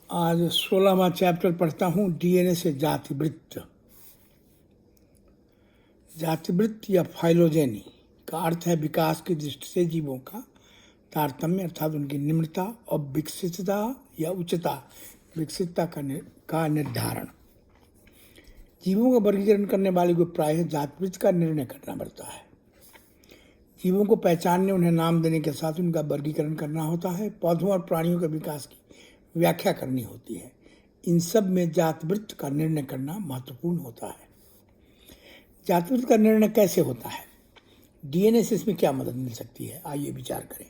आज 16वां चैप्टर पढ़ता हूँ, डीएनए से जातिवृत्त। जातिवृत्त या फाइलोजेनी का अर्थ है विकास की दृष्टि से जीवों का तारतम्य, अर्थात उनकी निम्नता और विकसितता या उच्चता, विकसितता का निर्धारण। जीवों का वर्गीकरण करने वाले को प्रायः जातिवृत्त का निर्णय करना पड़ता है। जीवों को पहचानने, उन्हें नाम देने के साथ उनका वर्गीकरण करना होता है। पौधों और प्राणियों के विकास की व्याख्या करनी होती है। इन सब में जातिवृत्त का निर्णय करना महत्वपूर्ण होता है। जातिवृत्त का निर्णय कैसे होता है? डीएनए से इसमें क्या मदद मिल सकती है? आइए विचार करें।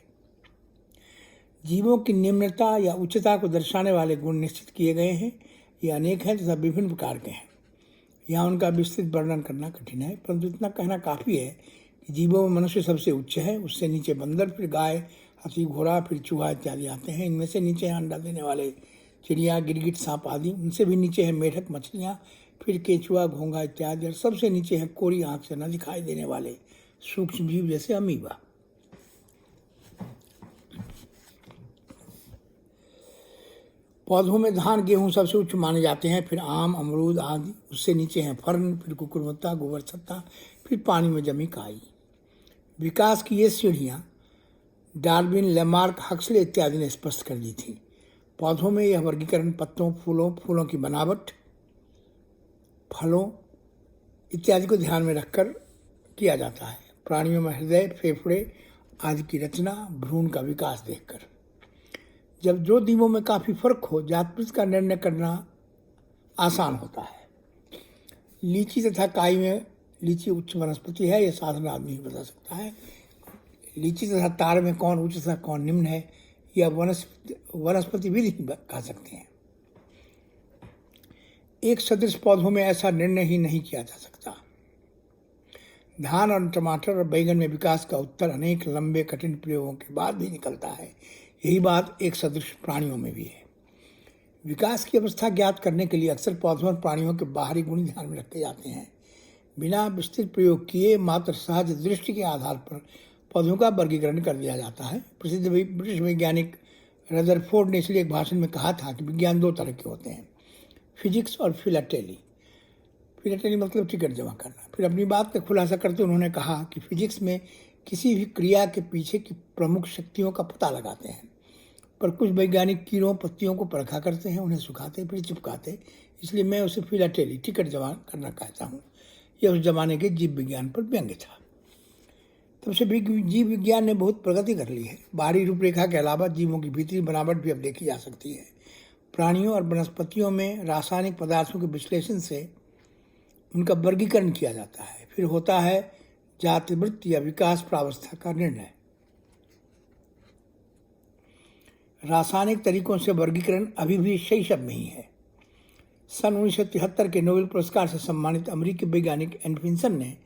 जीवों की निम्नता या उच्चता को दर्शाने वाले गुण निश्चित किए गए हैं। ये अनेक हैं तथा विभिन्न प्रकार के हैं। यहाँ उनका विस्तृत वर्णन करना कठिन है, परंतु इतना कहना काफ़ी है कि जीवों में मनुष्य सबसे उच्च है। उससे नीचे बंदर, फिर गाय, हाथी, घोड़ा, फिर चूहा इत्यादि आते हैं। इनमें से नीचे हैं अंडा देने वाले चिड़िया, गिरगिट, सांप आदि। उनसे भी नीचे है मेढक, मछलियाँ, फिर केंचुआ, घोंघा इत्यादि। और सबसे नीचे है कोरी आँख से न दिखाई देने वाले सूक्ष्म जीव जैसे अमीबा। पौधों में धान, गेहूं सबसे उच्च माने जाते हैं, फिर आम, अमरूद आदि। उससे नीचे हैं फर्न, फिर कुकुरमुत्ता, गोबर छत्ता, फिर पानी में जमी काई। विकास की ये सीढ़ियाँ डार्विन, लेमार्क, हक्सले इत्यादि ने स्पष्ट कर दी थी। पौधों में यह वर्गीकरण पत्तों, फूलों की बनावट, फलों इत्यादि को ध्यान में रखकर किया जाता है। प्राणियों में हृदय, फेफड़े आदि की रचना, भ्रूण का विकास देखकर। जब जो जीवों में काफ़ी फर्क हो, जातिवृत्त का निर्णय करना आसान होता है। लीची तथा काई में लीची उच्च वनस्पति है, यह साधारण आदमी ही बता सकता है। लीची तथा तार में कौन उच्च तथा कौन निम्न है, यह वनस्पति विधि कह सकते हैं। एक सदृश पौधों में ऐसा निर्णय ही नहीं किया जा सकता। धान और टमाटर और बैंगन में विकास का उत्तर अनेक लंबे कठिन प्रयोगों के बाद भी निकलता है। यही बात एक सदृश प्राणियों में भी है। विकास की अवस्था ज्ञात करने के लिए अक्सर पौधों और प्राणियों के बाहरी गुण ध्यान में रखे जाते हैं। बिना विस्तृत प्रयोग किए मात्र सहज दृष्टि के आधार पर पौधों का वर्गीकरण कर दिया जाता है। प्रसिद्ध ब्रिटिश वैज्ञानिक रदरफोर्ड ने इसलिए एक भाषण में कहा था कि विज्ञान दो तरह के होते हैं, फिजिक्स और फिलाटेली। फिलाटेली मतलब टिकट जमा करना। फिर अपनी बात का खुलासा करते उन्होंने कहा कि फिजिक्स में किसी भी क्रिया के पीछे की प्रमुख शक्तियों का पता लगाते हैं, पर कुछ वैज्ञानिक कीड़ों, पत्तियों को परखा करते हैं, उन्हें सुखाते फिर चिपकाते। इसलिए मैं उसे फिलाटेली, टिकट जमा करना कहता हूँ। यह उस जमाने के जीव विज्ञान पर व्यंग्य था। तब से जीव विज्ञान ने बहुत प्रगति कर ली है। बाहरी रूपरेखा के अलावा जीवों की भीतरी बनावट भी अब देखी जा सकती है। प्राणियों और वनस्पतियों में रासायनिक पदार्थों के विश्लेषण से उनका वर्गीकरण किया जाता है। फिर होता है जातिवृत्त या विकास प्रावस्था का निर्णय। रासायनिक तरीकों से वर्गीकरण अभी भी शैशव में ही है। सन 1973 के नोबेल पुरस्कार से सम्मानित अमेरिकी वैज्ञानिक एनफिंसन ने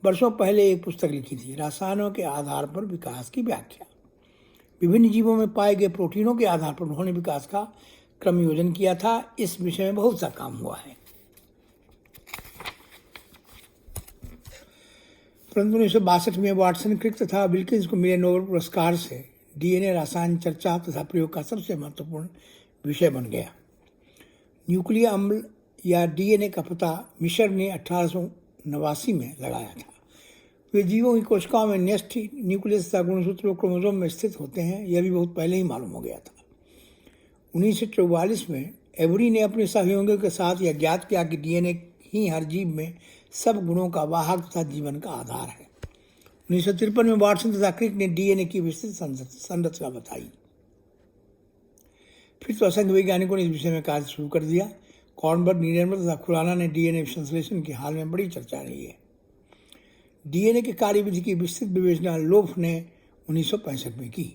वर्षों पहले एक पुस्तक लिखी थी, रसायनों के आधार पर विकास की व्याख्या। विभिन्न जीवों में पाए गए प्रोटीनों के आधार पर उन्होंने विकास का क्रमयोजन किया था। इस विषय में बहुत सा काम हुआ है, परंतु 1962 में वाटसन, क्रिक तथा विल्किंस को मिले नोबेल पुरस्कार से डीएनए रसायन चर्चा तथा प्रयोग का सबसे महत्वपूर्ण विषय बन गया। न्यूक्लिय अम्ल या डीएनए का पता मिशर ने 1889 में लगाया था। वे जीवों की कोशिकाओं में नेस्ट न्यूक्लियस तथा गुणसूत्र क्रोमोसोम में स्थित होते हैं, यह भी बहुत पहले ही मालूम हो गया था। 1944 में एवरी ने अपने सहयोगियों के साथ यह ज्ञात किया कि डीएनए ही हर जीव में सब गुणों का वाहक तथा जीवन का आधार है। 1953 में वाटसन तथा क्रिक ने डीएनए की विस्तृत संरचना बताई। फिर तो असंख्य वैज्ञानिकों ने इस विषय में कार्य शुरू कर दिया। कॉर्नबर्ग, नीडेनबर्ग तथा खुराना ने डीएनए संश्लेषण की हाल में बड़ी चर्चा रही है। डीएनए के कार्यविधि की विस्तृत विवेचना लोफ ने 1965 में की।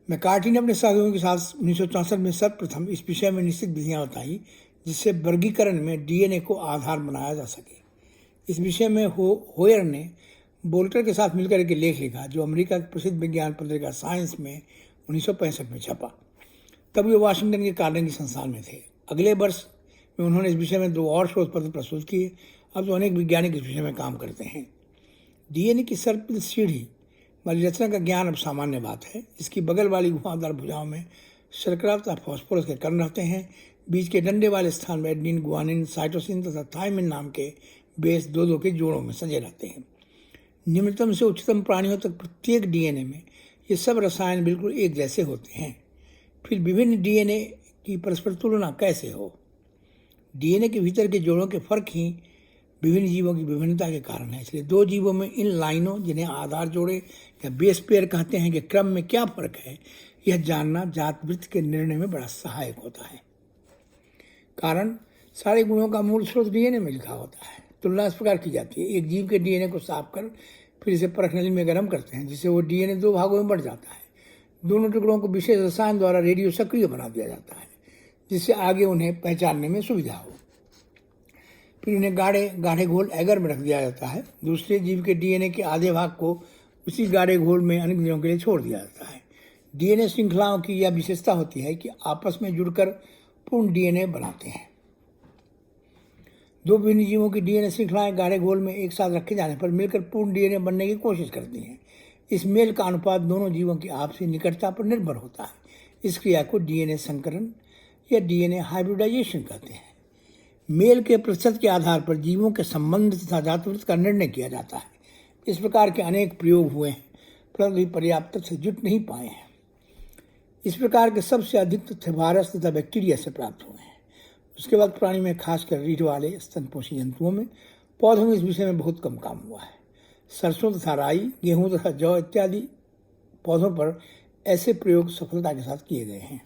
मैकार्टी ने अपने सहयोगियों के साथ 1964 में सर्वप्रथम इस विषय में निश्चित विधियां बताई, जिससे वर्गीकरण में डीएनए को आधार बनाया जा सके। इस विषय में होयर ने बोल्टर के साथ मिलकर एक लेख लिखा, जो अमेरिका की प्रसिद्ध विज्ञान पत्रिका साइंस में 1965 में छपा। तब वे वाशिंगटन के कार्नेगी संस्थान में थे। अगले वर्ष में उन्होंने इस विषय में 2 और शोध पत्र प्रस्तुत किए। अब तो अनेक वैज्ञानिक इस विषय में काम करते हैं। डीएनए की सर्पिल सीढ़ी वाली रचना का ज्ञान अब सामान्य बात है। इसकी बगल वाली घुमावदार भुजाओं में शर्करा तथा फास्फोरस के कण रहते हैं। बीज के डंडे वाले स्थान में एडेनिन, गुआनिन, साइटोसिन तथा थायमिन नाम के बेस दो दो के जोड़ों में सजे रहते हैं। निम्नतम से उच्चतम प्राणियों तक प्रत्येक डीएनए में ये सब रसायन बिल्कुल एक जैसे होते हैं। फिर विभिन्न डीएनए की परस्पर तुलना कैसे हो? डीएनए के भीतर के जोड़ों के फर्क ही विभिन्न जीवों की विभिन्नता के कारण है। इसलिए दो जीवों में इन लाइनों, जिन्हें आधार जोड़े या बेस पेयर कहते हैं, के क्रम में क्या फर्क है, यह जानना जात वृत्त के निर्णय में बड़ा सहायक होता है। कारण सारे गुणों का मूल स्रोत डीएनए में लिखा होता है। तुलना इस प्रकार की जाती है। एक जीव के डीएनए को साफ कर फिर इसे परखनली में गर्म करते हैं, जिससे वो डीएनए दो भागों में बढ़ जाता है। दोनों टुकड़ों को विशेष रसायन द्वारा रेडियो सक्रिय बना दिया जाता है, जिससे आगे उन्हें पहचानने में सुविधा हो। फिर उन्हें गाढ़े घोल एगर में रख दिया जाता है। दूसरे जीव के डीएनए के आधे भाग को उसी गाढ़े घोल में अनेक दिनों के लिए छोड़ दिया जाता है। डीएनए श्रृंखलाओं की यह विशेषता होती है कि आपस में जुड़कर पूर्ण डीएनए बनाते हैं। दो विभिन्न जीवों की डीएनए श्रृंखलाएं गाढ़े घोल में एक साथ रखे जाने पर मिलकर पूर्ण डीएनए बनने की कोशिश करती हैं। इस मेल का अनुपात दोनों जीवों की आपसी निकटता पर निर्भर होता है। इस क्रिया को डीएनए संकरण या डीएनए हाइब्रिडाइजेशन कहते हैं। मेल के प्रतिशत के आधार पर जीवों के संबंध तथा जातवृत्त का निर्णय किया जाता है। इस प्रकार के अनेक प्रयोग हुए हैं, परंतु पर्याप्त तथ्य जुट नहीं पाए हैं। इस प्रकार के सबसे अधिक तथ्य वायरस तथा बैक्टीरिया से प्राप्त हुए हैं। उसके बाद प्राणी में, खासकर रीढ़ वाले स्तनपोषी जंतुओं में, पौधों में इस विषय में बहुत कम काम हुआ है। सरसों तथा राई, गेहूं तथा जौ इत्यादि पौधों पर ऐसे प्रयोग सफलता के साथ किए गए हैं।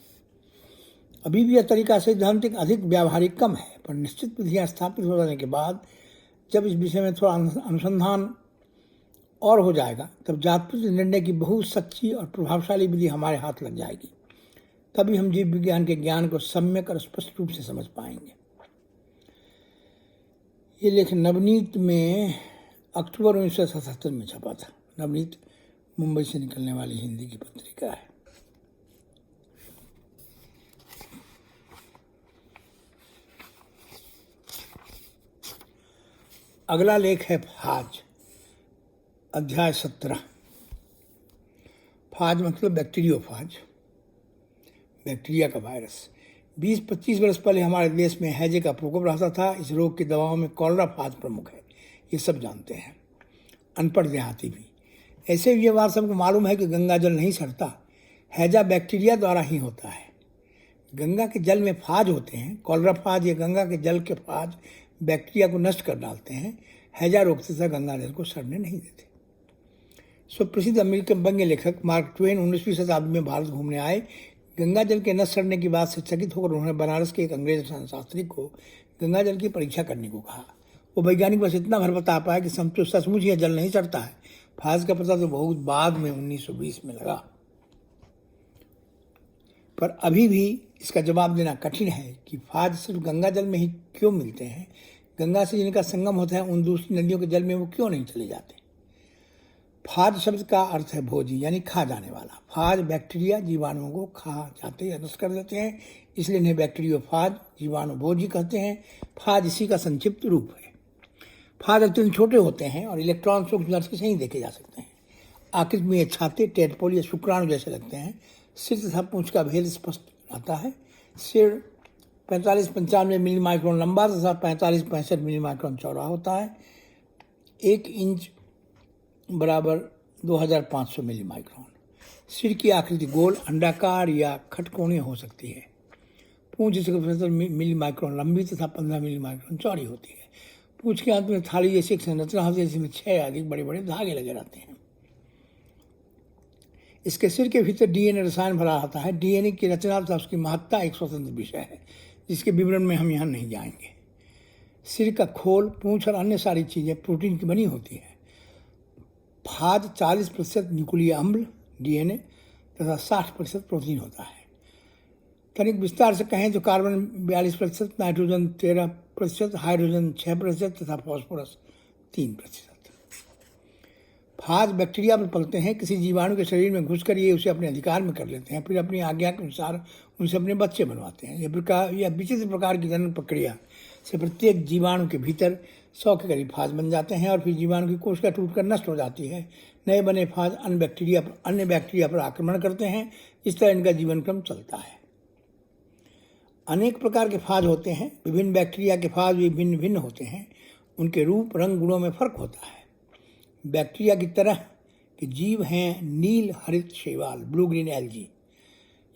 अभी भी यह तरीका सैद्धांतिक अधिक व्यावहारिक कम है, पर निश्चित विधियां स्थापित हो जाने के बाद जब इस विषय में थोड़ा अनुसंधान और हो जाएगा, तब जातवृत्त निर्णय की बहुत सच्ची और प्रभावशाली विधि हमारे हाथ लग जाएगी। तभी हम जीव विज्ञान के ज्ञान को सम्यक और स्पष्ट रूप से समझ पाएंगे। ये लेख नवनीत में अक्टूबर 1977 में छपा था। नवनीत मुंबई से निकलने वाली हिंदी की पत्रिका है। अगला लेख है फाज, अध्याय 17। फाज मतलब बैक्टीरियोफाज, बैक्टीरिया का वायरस। 20-25 वर्ष पहले हमारे देश में हैजे का प्रकोप रहता था। इस रोग की दवाओं में कॉलरा फाज प्रमुख है, ये सब जानते हैं, अनपढ़ देहाती भी। ऐसे भी ये बात सबको मालूम है कि गंगा जल नहीं सड़ता, हैजा बैक्टीरिया द्वारा ही होता है। गंगा के जल में फाज होते हैं। कॉलरा फाज या गंगा के जल के फाज बैक्टीरिया को नष्ट कर डालते हैं। हैजा रोकते तथा गंगा जल को सड़ने नहीं देते। सुप्रसिद्ध अमेरिकन व्यंग्य लेखक मार्क ट्वेन 19वीं शताब्दी में भारत घूमने आए। गंगा जल के नष्ट सड़ने की बात से चकित होकर उन्होंने बनारस के एक अंग्रेज शास्त्री को गंगा जल की परीक्षा करने को कहा। वो वैज्ञानिक बस इतना भर बता पाया कि सचमुच यह जल नहीं सड़ता है। फाज का पता तो बहुत बाद में 1920 में लगा, पर अभी भी इसका जवाब देना कठिन है कि फाज सिर्फ गंगा जल में ही क्यों मिलते हैं। गंगा से जिनका संगम होता है, उन दूसरी नदियों के जल में वो क्यों नहीं चले जाते। फाज शब्द का अर्थ है भोजी, यानी खा जाने वाला। फाज बैक्टीरिया जीवाणुओं को खा जाते या नष्ट कर देते हैं, इसलिए इन्हें बैक्टीरियोफाज, जीवाणु भोजी कहते हैं। फाज इसी का संक्षिप्त रूप है। फाज अत्यंत छोटे होते हैं और इलेक्ट्रॉन सूक्ष्म दृष्टि से ही देखे जा सकते हैं। आकृति में ये छाते टेडपोल या शुक्राणु जैसे लगते हैं। सिर तथा पूंछ का भेद स्पष्ट रहता है। सिर 45-95 मिली माइक्रोन लंबा तथा 45-65 मिली माइक्रोन चौड़ा होता है। 1 इंच बराबर 2500 मिली माइक्रोन। सिर की आकृति गोल, अंडाकार या खटकोणीय हो सकती है। पूंछ 175 मिली माइक्रोन लंबी तथा 15 मिली माइक्रोन चौड़ी होती है। पूंछ के अंत में थाली जैसी एक संरचना होती है, जिसमें 6 अधिक बड़े बड़े धागे लगे रहते हैं। इसके सिर के भीतर डीएनए रसायन भरा रहता है। डीएनए की रचना तथा उसकी महत्ता एक स्वतंत्र विषय है, जिसके विवरण में हम यहाँ नहीं जाएंगे। सिर का खोल, पूंछ और अन्य सारी चीजें प्रोटीन की बनी होती है। फाज 40% न्यूक्लियर अम्ल डीएनए तथा 60% प्रोटीन होता है। तनिक विस्तार से कहें तो कार्बन 42%, नाइट्रोजन 13%, हाइड्रोजन 6% तथा फास्फोरस 3%। फाज बैक्टीरिया पर पलते हैं। किसी जीवाणु के शरीर में घुसकर ये उसे अपने अधिकार में कर लेते हैं, फिर अपनी आज्ञा के अनुसार उनसे अपने बच्चे बनवाते हैं। यह विचित्र प्रकार की जनन प्रक्रिया से प्रत्येक जीवाणु के भीतर 100 के करीब फाज बन जाते हैं और फिर जीवाणु की कोशिका टूटकर नष्ट हो जाती है। नए बने फाज अन्य बैक्टीरिया पर आक्रमण करते हैं, इस तरह इनका जीवन क्रम चलता है। अनेक प्रकार के फाज होते हैं। विभिन्न बैक्टीरिया के फाज भी भिन्न भिन्न होते हैं। उनके रूप रंग गुणों में फर्क होता है। बैक्टीरिया की तरह के जीव हैं नील हरित शैवाल, ब्लू ग्रीन एल्गी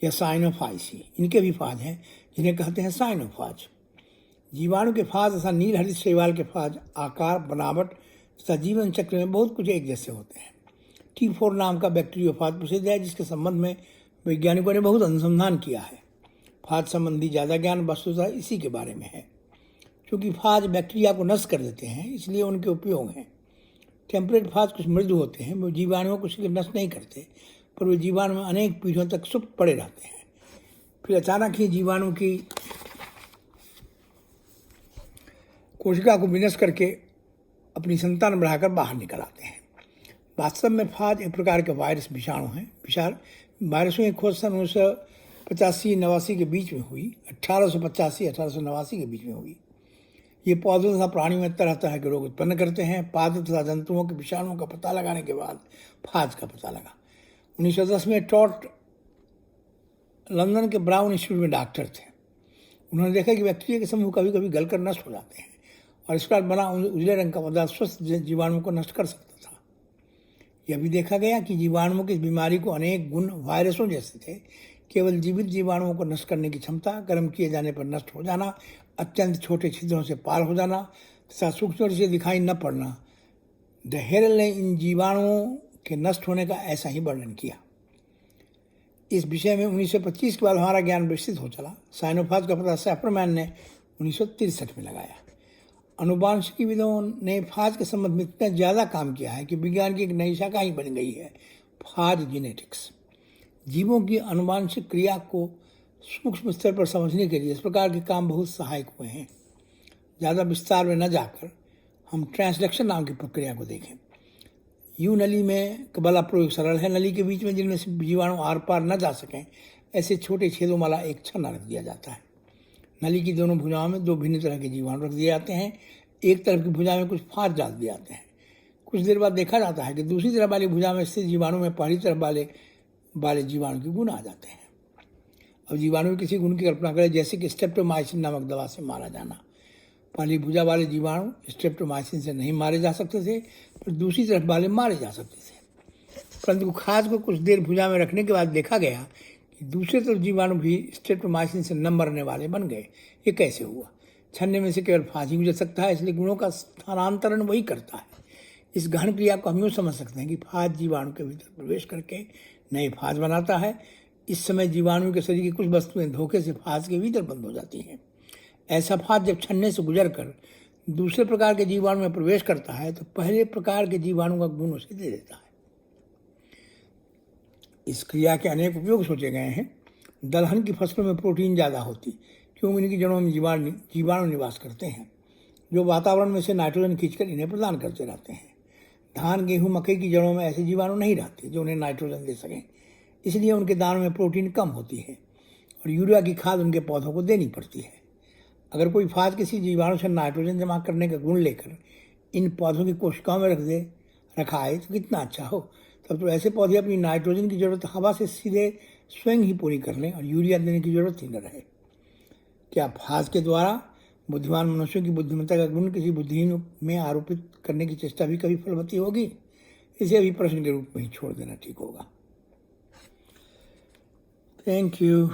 या साइनोफाइसी। इनके भी फाज हैं जिन्हें कहते हैं साइनोफाज। जीवाणु के फाज तथा नील हरित शैवाल के फाज आकार, बनावट तथा जीवन चक्र में बहुत कुछ एक जैसे होते हैं। T4 नाम का बैक्टीरियोफाज प्रसिद्ध है, जिसके संबंध में वैज्ञानिकों ने बहुत अनुसंधान किया है। फाज संबंधी ज़्यादा ज्ञान वस्तुतः इसी के बारे में है। क्योंकि फाज बैक्टीरिया को नष्ट कर देते हैं, इसलिए उनके उपयोग हैं। टेम्परेट फाज कुछ मृदु होते हैं, वो जीवाणुओं को नष्ट नहीं करते, पर वे जीवाणु में अनेक पीढ़ियों तक सुप्त पड़े रहते हैं। फिर अचानक ही जीवाणु की कोशिका को विनष्ट करके अपनी संतान बढ़ाकर बाहर निकल आते हैं। वास्तव में फाज एक प्रकार के वायरस विषाणु हैं। वायरसों की खोज सन 1985-89 के बीच में हुई। 1885-1889 के बीच में हुई। ये पौधों तथा प्राणियों में तरह तरह के रोग उत्पन्न करते हैं। पादप तथा जंतुओं के विषाणुओं का पता लगाने के बाद फाज का पता लगा। 1910 में टॉट लंदन के ब्राउन इंस्टीट्यूट में डॉक्टर थे। उन्होंने देखा कि बैक्टीरिया के समूह कभी कभी गलकर नष्ट हो जाते हैं और इसके बाद बना उजले रंग का पदार्थ स्वस्थ जीवाणुओं को नष्ट कर सकता था। यह भी देखा गया कि जीवाणुओं की बीमारी को अनेक गुण वायरसों जैसे थे। केवल जीवित जीवाणुओं को नष्ट करने की क्षमता, गर्म किए जाने पर नष्ट हो जाना, अत्यंत छोटे छिद्रों से पार हो जाना तथा सूक्ष्म से दिखाई न पड़ना। द हेरल्ड ने इन जीवाणुओं के नष्ट होने का ऐसा ही वर्णन किया। इस विषय में 1925 के बाद हमारा ज्ञान विस्तृत हो चला। साइनोफाज का पता सैफरमैन ने 1963 में लगाया। अनुवांशिकीविदों ने फाज के संबंध में इतना ज़्यादा काम किया है कि विज्ञान की एक नई शाखा ही बन गई है, फाज जेनेटिक्स। जीवों की अनुवांशिक क्रिया को सूक्ष्म स्तर पर समझने के लिए इस प्रकार के काम बहुत सहायक हुए हैं। ज़्यादा विस्तार में न जाकर हम ट्रांसलेक्शन नाम की प्रक्रिया को देखें। नली में वाला प्रयोग सरल है। नली के बीच में जिनमें से जीवाणु आर पार न जा सकें, ऐसे छोटे छेदों वाला एक छन्ना रख दिया जाता है। नली की दोनों भुजाओं में दो भिन्न तरह के जीवाणु रख दिए जाते हैं। एक तरफ की भुजा में कुछ फाज डाल दिए जाते हैं। कुछ देर बाद देखा जाता है कि दूसरी तरफ वाली भुजा में स्थित जीवाणु में पहली तरफ वाले जीवाणु के गुण आ जाते हैं। अब जीवाणु में किसी गुण की कल्पना करें, जैसे कि स्ट्रेप्टोमाइसिन नामक दवा से मारा जाना। पहली भुजा वाले जीवाणु स्ट्रेप्टोमाइसिन से नहीं मारे जा सकते थे, पर दूसरी तरफ वाले मारे जा सकते थे। परंतु खाद को कुछ देर भुजा में रखने के बाद देखा गया कि दूसरे तरफ जीवाणु भी स्ट्रेप्टोमाइसिन से न मरने वाले बन गए। ये कैसे हुआ? छन्ने में से केवल फाज ही गुजर सकता है, इसलिए गुणों का स्थानांतरण वही करता है। इस गहन क्रिया को हम यूँ समझ सकते हैं कि फाज जीवाणु के भीतर प्रवेश करके नए फाज बनाता है। इस समय जीवाणु के शरीर की कुछ वस्तुएं धोखे से फाज के भीतर बंद हो जाती हैं। ऐसा फाज जब छन्ने से गुजर कर दूसरे प्रकार के जीवाणु में प्रवेश करता है तो पहले प्रकार के जीवाणु का गुण उसे दे देता है। इस क्रिया के अनेक उपयोग सोचे गए हैं। दलहन की फसलों में प्रोटीन ज़्यादा होती, क्योंकि इनकी जड़ों में जीवाणु निवास करते हैं, जो वातावरण में से नाइट्रोजन खींचकर इन्हें प्रदान करते रहते हैं। धान, गेहूँ, मकई की जड़ों में ऐसे जीवाणु नहीं रहते जो उन्हें नाइट्रोजन दे सकें, इसलिए उनके दानों में प्रोटीन कम होती है और यूरिया की खाद उनके पौधों को देनी पड़ती है। अगर कोई फाज किसी जीवाणु से नाइट्रोजन जमा करने का गुण लेकर इन पौधों की कोशिकाओं में रखा है तो कितना अच्छा हो। तब तो ऐसे पौधे अपनी नाइट्रोजन की जरूरत हवा से सीधे स्वयं ही पूरी कर लें और यूरिया देने की जरूरत ही न रहे। क्या फाज के द्वारा बुद्धिमान मनुष्यों की बुद्धिमत्ता का गुण किसी बुद्धिहीन में आरोपित करने की चेष्टा भी कभी फलवती होगी? इसे अभी प्रश्न के रूप में ही छोड़ देना ठीक होगा। Thank you.